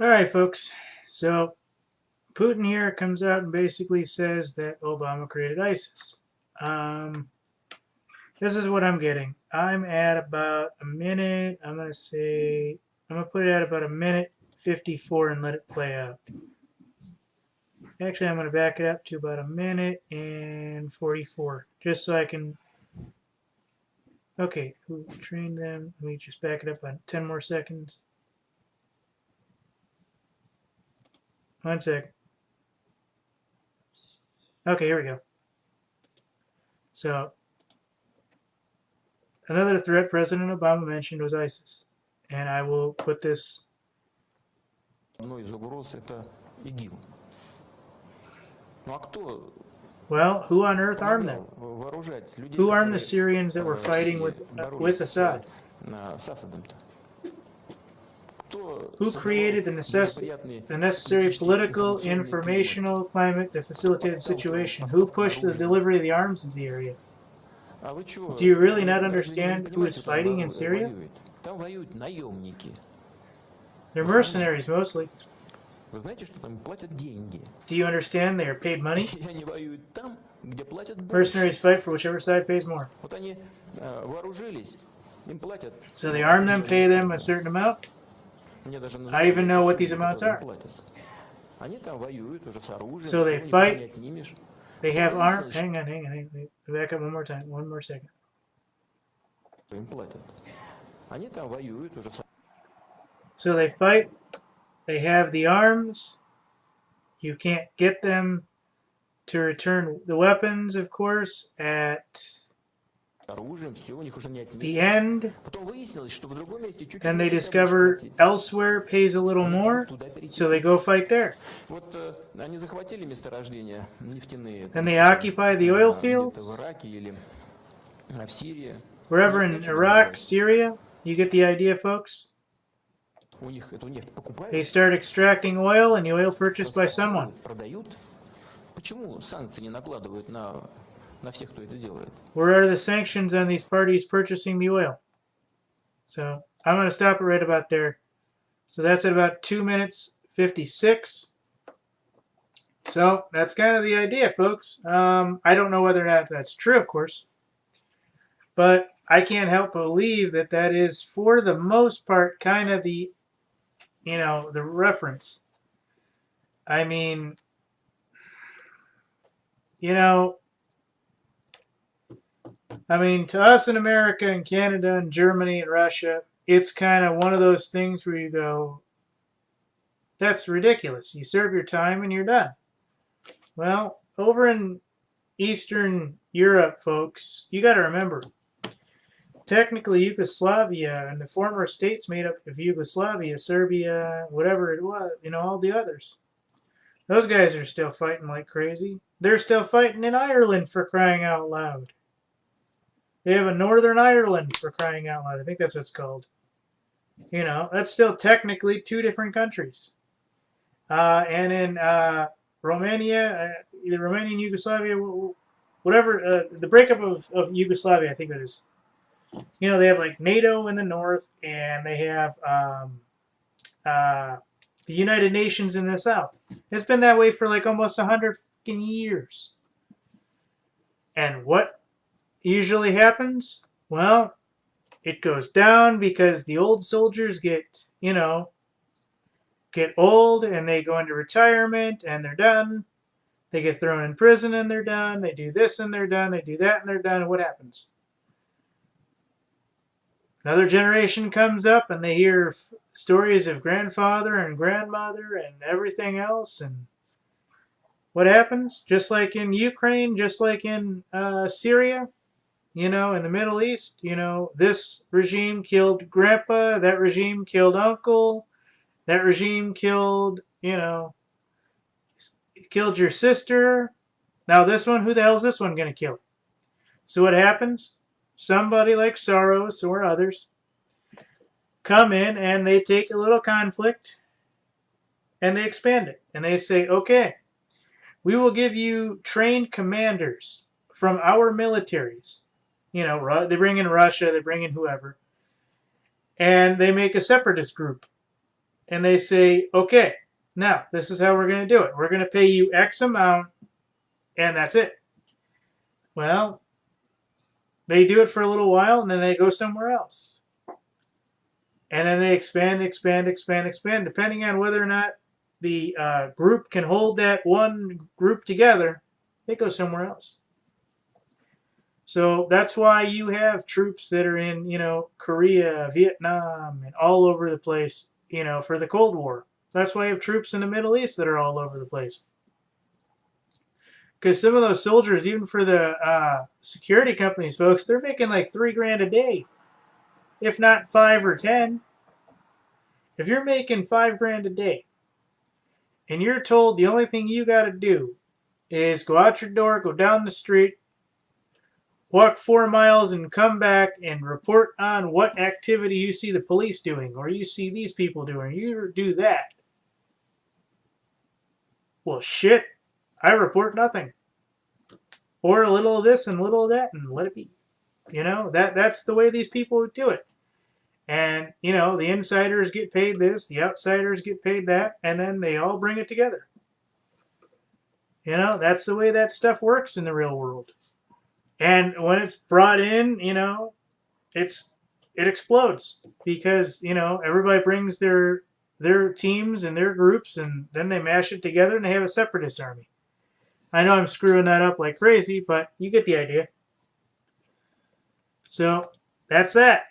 All right, folks. So Putin here comes out and basically says that Obama created ISIS. Um, this is what I'm getting. I'm at about a minute. I'm gonna put it at about a minute 54 and let it play out. Actually, I'm gonna back it up to about a minute and 44, just so I can. Okay, who trained them? Let me just back it up on 10 more seconds. 1 sec. Okay, here we go. So another threat President Obama mentioned was ISIS. And I will put this. Одной из угроз это ИГИЛ. Ну а кто Well, who on earth armed them? помогал вооружать людей, Who armed the которые Syrians that were в fighting Сирии with боролись Assad? с Асадом-то? Кто Who created the necessary political, informational climate that facilitated the situation? Who pushed the delivery of the arms into the area? А вы чего? Do you really not Разве не understand who is понимаете, кто fighting in там Syria? воюет? Там воюют наемники. They're В основном. mercenaries mostly. Вы знаете, что там платят деньги? Do you understand they are paid money? И они воюют там, где платят Mercenaries больше. fight for whichever side pays more. Вот они вооружились, им платят. So they arm them, pay them a certain amount. Мне даже I even know what суммы, these amounts которые им are. платят. Они там воюют уже с оружием, So they всё, никуда fight. не отнимешь. They have arms. Выяснилось, Hang on. Back up one more time. One more second. что им платят. Они там воюют уже с So they fight. They have the arms. You can't get them to return the weapons, of course, at оружием, все, у них уже не the отнимешь. end. Потом выяснилось, что в другом месте чуть-чуть Then they хотя бы discover платить. elsewhere pays a little more, Туда перейти. so they go fight there. Вот они захватили месторождения нефтяные. Then they occupy the oil где-то в fields. Ираке или в Сирии. Wherever in Iraq, Syria, you get the idea, folks. У них эту нефть покупают. They start extracting oil, and the oil purchased by someone. Продают. Почему санкции не накладывают на всех, кто это делает? Where are the sanctions on these parties purchasing the oil? So I'm going to stop it right about there. So that's at about 2 minutes 56. So that's kind of the idea, folks. I don't know whether or not that's true, of course. But I can't help but believe that that is, for the most part, kind of the, the reference. I mean, to us in America and Canada and Germany and Russia, it's kind of one of those things where you go, that's ridiculous. You serve your time and you're done. Well, over in Eastern Europe, folks, you got to remember, technically Yugoslavia and the former states made up of Yugoslavia, Serbia, whatever it was, all the others. Those guys are still fighting like crazy. They're still fighting in Ireland, for crying out loud. They have a Northern Ireland, for crying out loud. I think that's what it's called. That's still technically two different countries. And in Romania, either Romania and Yugoslavia, whatever, the breakup of Yugoslavia, I think it is. They have like NATO in the north, and they have the United Nations in the south. It's been that way for like almost 100 years. And what usually happens? Well, it goes down because the old soldiers get old and they go into retirement and they're done. They get thrown in prison and they're done. They do this and they're done. They do that and they're done. And what happens? Another generation comes up and they hear stories of grandfather and grandmother and everything else. And what happens? Just like in Ukraine, just like in Syria, in the Middle East, this regime killed grandpa, that regime killed uncle, that regime killed, killed your sister. Now this one, who the hell is this one going to kill? So what happens? Somebody like Soros or others come in and they take a little conflict and they expand it. And they say, okay, we will give you trained commanders from our militaries. They bring in Russia, they bring in whoever. And they make a separatist group. and they say, okay, now this is how we're going to do it. We're going to pay you X amount, and that's it. Well, they do it for a little while, and then they go somewhere else. And then they expand, depending on whether or not the group can hold that one group together. They go somewhere else. So that's why you have troops that are in, Korea, Vietnam, and all over the place, for the Cold War. That's why you have troops in the Middle East that are all over the place. Because some of those soldiers, even for the security companies, folks, they're making like $3,000 a day, if not 5 or 10. If you're making $5,000 a day, and you're told the only thing you got to do is go out your door, go down the street, walk 4 miles, and come back and report on what activity you see the police doing, or you see these people doing, or you do that. Well, shit, I report nothing. Or a little of this and a little of that, and let it be. That's the way these people would do it. And, the insiders get paid this, the outsiders get paid that, and then they all bring it together. That's the way that stuff works in the real world. And when it's brought in, it explodes because, everybody brings their teams and their groups, and then they mash it together and they have a separatist army. I know I'm screwing that up like crazy, but you get the idea. So that's that.